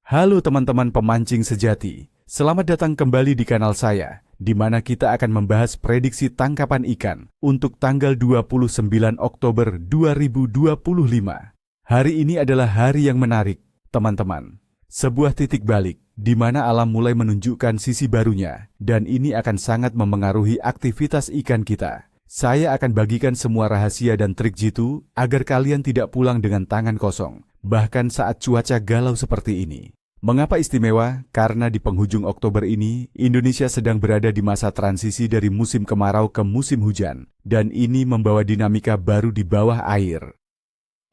Halo teman-teman pemancing sejati, selamat datang kembali di kanal saya, di mana kita akan membahas prediksi tangkapan ikan untuk tanggal 29 Oktober 2025. Hari ini adalah hari yang menarik, teman-teman. Sebuah titik balik, di mana alam mulai menunjukkan sisi barunya, dan ini akan sangat memengaruhi aktivitas ikan kita. Saya akan bagikan semua rahasia dan trik jitu agar kalian tidak pulang dengan tangan kosong, bahkan saat cuaca galau seperti ini. Mengapa istimewa? Karena di penghujung Oktober ini, Indonesia sedang berada di masa transisi dari musim kemarau ke musim hujan, dan ini membawa dinamika baru di bawah air.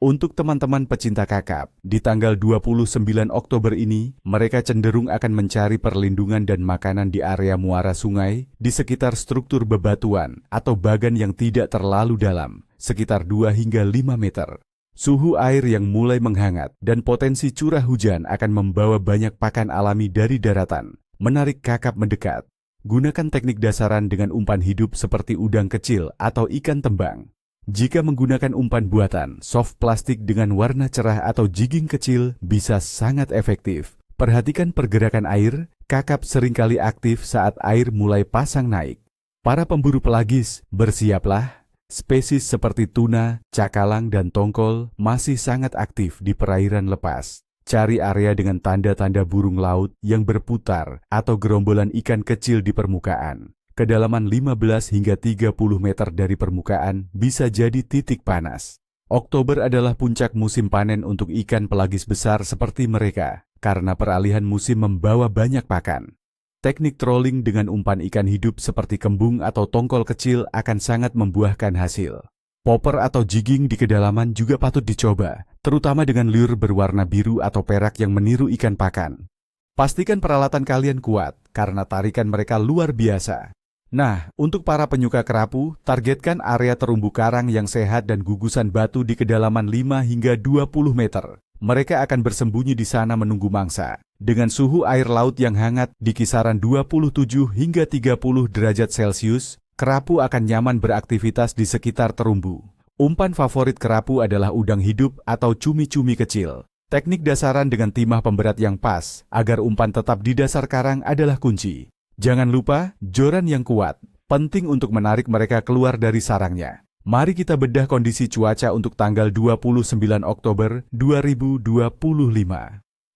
Untuk teman-teman pecinta kakap, di tanggal 29 Oktober ini, mereka cenderung akan mencari perlindungan dan makanan di area muara sungai, di sekitar struktur bebatuan atau bagan yang tidak terlalu dalam, sekitar 2 hingga 5 meter. Suhu air yang mulai menghangat dan potensi curah hujan akan membawa banyak pakan alami dari daratan, menarik kakap mendekat. Gunakan teknik dasaran dengan umpan hidup seperti udang kecil atau ikan tembang. Jika menggunakan umpan buatan, soft plastik dengan warna cerah atau jigging kecil bisa sangat efektif. Perhatikan pergerakan air, kakap seringkali aktif saat air mulai pasang naik. Para pemburu pelagis, bersiaplah. Spesies seperti tuna, cakalang, dan tongkol masih sangat aktif di perairan lepas. Cari area dengan tanda-tanda burung laut yang berputar atau gerombolan ikan kecil di permukaan. Kedalaman 15 hingga 30 meter dari permukaan bisa jadi titik panas. Oktober adalah puncak musim panen untuk ikan pelagis besar seperti mereka, karena peralihan musim membawa banyak pakan. Teknik trolling dengan umpan ikan hidup seperti kembung atau tongkol kecil akan sangat membuahkan hasil. Popper atau jigging di kedalaman juga patut dicoba, terutama dengan lure berwarna biru atau perak yang meniru ikan pakan. Pastikan peralatan kalian kuat, karena tarikan mereka luar biasa. Nah, untuk para penyuka kerapu, targetkan area terumbu karang yang sehat dan gugusan batu di kedalaman 5 hingga 20 meter. Mereka akan bersembunyi di sana menunggu mangsa. Dengan suhu air laut yang hangat di kisaran 27 hingga 30 derajat Celcius, kerapu akan nyaman beraktivitas di sekitar terumbu. Umpan favorit kerapu adalah udang hidup atau cumi-cumi kecil. Teknik dasaran dengan timah pemberat yang pas, agar umpan tetap di dasar karang adalah kunci. Jangan lupa, joran yang kuat, penting untuk menarik mereka keluar dari sarangnya. Mari kita bedah kondisi cuaca untuk tanggal 29 Oktober 2025.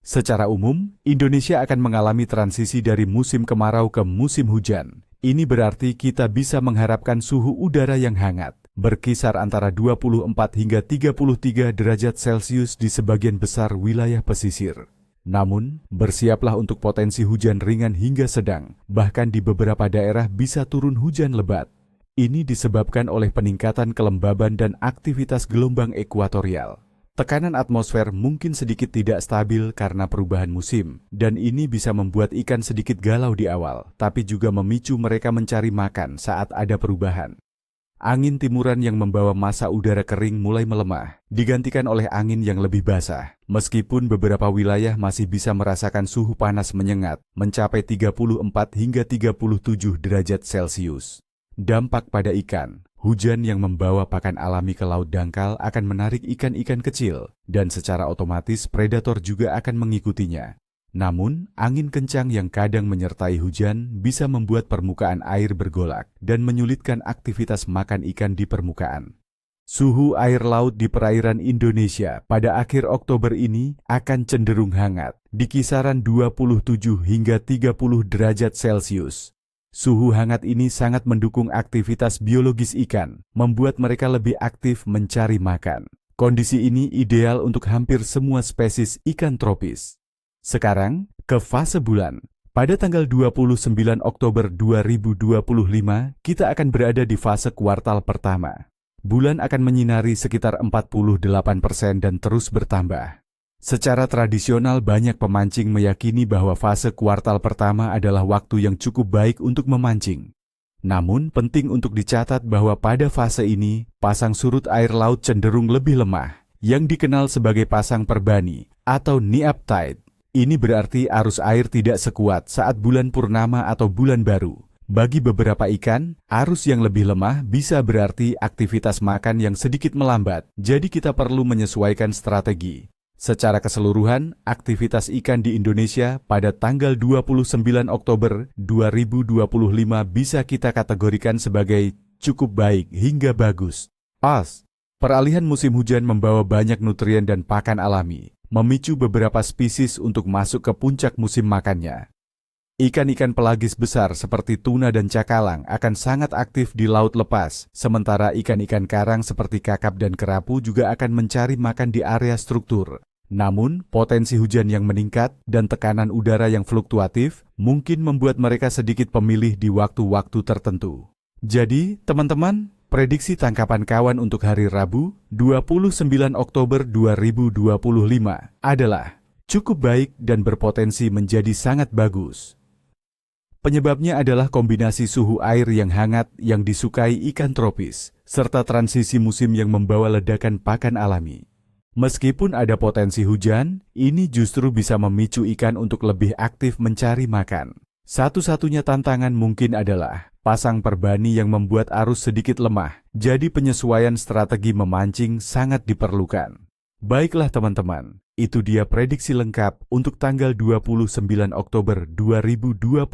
Secara umum, Indonesia akan mengalami transisi dari musim kemarau ke musim hujan. Ini berarti kita bisa mengharapkan suhu udara yang hangat, berkisar antara 24 hingga 33 derajat Celcius di sebagian besar wilayah pesisir. Namun, bersiaplah untuk potensi hujan ringan hingga sedang, bahkan di beberapa daerah bisa turun hujan lebat. Ini disebabkan oleh peningkatan kelembaban dan aktivitas gelombang ekuatorial. Tekanan atmosfer mungkin sedikit tidak stabil karena perubahan musim, dan ini bisa membuat ikan sedikit galau di awal, tapi juga memicu mereka mencari makan saat ada perubahan. Angin timuran yang membawa massa udara kering mulai melemah, digantikan oleh angin yang lebih basah. Meskipun beberapa wilayah masih bisa merasakan suhu panas menyengat, mencapai 34 hingga 37 derajat Celcius. Dampak pada ikan, hujan yang membawa pakan alami ke laut dangkal akan menarik ikan-ikan kecil, dan secara otomatis predator juga akan mengikutinya. Namun, angin kencang yang kadang menyertai hujan bisa membuat permukaan air bergolak dan menyulitkan aktivitas makan ikan di permukaan. Suhu air laut di perairan Indonesia pada akhir Oktober ini akan cenderung hangat, di kisaran 27 hingga 30 derajat Celcius. Suhu hangat ini sangat mendukung aktivitas biologis ikan, membuat mereka lebih aktif mencari makan. Kondisi ini ideal untuk hampir semua spesies ikan tropis. Sekarang, ke fase bulan. Pada tanggal 29 Oktober 2025, kita akan berada di fase kuartal pertama. Bulan akan menyinari sekitar 48% dan terus bertambah. Secara tradisional, banyak pemancing meyakini bahwa fase kuartal pertama adalah waktu yang cukup baik untuk memancing. Namun, penting untuk dicatat bahwa pada fase ini, pasang surut air laut cenderung lebih lemah, yang dikenal sebagai pasang perbani atau neap tide. Ini berarti arus air tidak sekuat saat bulan purnama atau bulan baru. Bagi beberapa ikan, arus yang lebih lemah bisa berarti aktivitas makan yang sedikit melambat, jadi kita perlu menyesuaikan strategi. Secara keseluruhan, aktivitas ikan di Indonesia pada tanggal 29 Oktober 2025 bisa kita kategorikan sebagai cukup baik hingga bagus. Peralihan musim hujan membawa banyak nutrien dan pakan alami, memicu beberapa spesies untuk masuk ke puncak musim makannya. Ikan-ikan pelagis besar seperti tuna dan cakalang akan sangat aktif di laut lepas, sementara ikan-ikan karang seperti kakap dan kerapu juga akan mencari makan di area struktur. Namun, potensi hujan yang meningkat dan tekanan udara yang fluktuatif mungkin membuat mereka sedikit pemilih di waktu-waktu tertentu. Jadi, teman-teman, prediksi tangkapan kawan untuk hari Rabu, 29 Oktober 2025 adalah cukup baik dan berpotensi menjadi sangat bagus. Penyebabnya adalah kombinasi suhu air yang hangat yang disukai ikan tropis, serta transisi musim yang membawa ledakan pakan alami. Meskipun ada potensi hujan, ini justru bisa memicu ikan untuk lebih aktif mencari makan. Satu-satunya tantangan mungkin adalah pasang perbani yang membuat arus sedikit lemah, jadi penyesuaian strategi memancing sangat diperlukan. Baiklah teman-teman, itu dia prediksi lengkap untuk tanggal 29 Oktober 2025.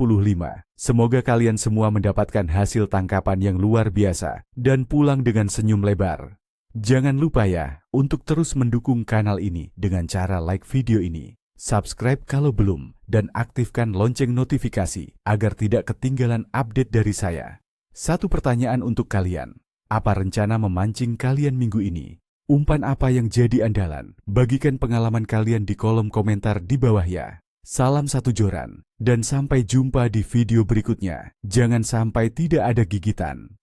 Semoga kalian semua mendapatkan hasil tangkapan yang luar biasa dan pulang dengan senyum lebar. Jangan lupa ya, untuk terus mendukung kanal ini dengan cara like video ini, subscribe kalau belum, dan aktifkan lonceng notifikasi agar tidak ketinggalan update dari saya. Satu pertanyaan untuk kalian, apa rencana memancing kalian minggu ini? Umpan apa yang jadi andalan? Bagikan pengalaman kalian di kolom komentar di bawah ya. Salam satu joran, dan sampai jumpa di video berikutnya. Jangan sampai tidak ada gigitan.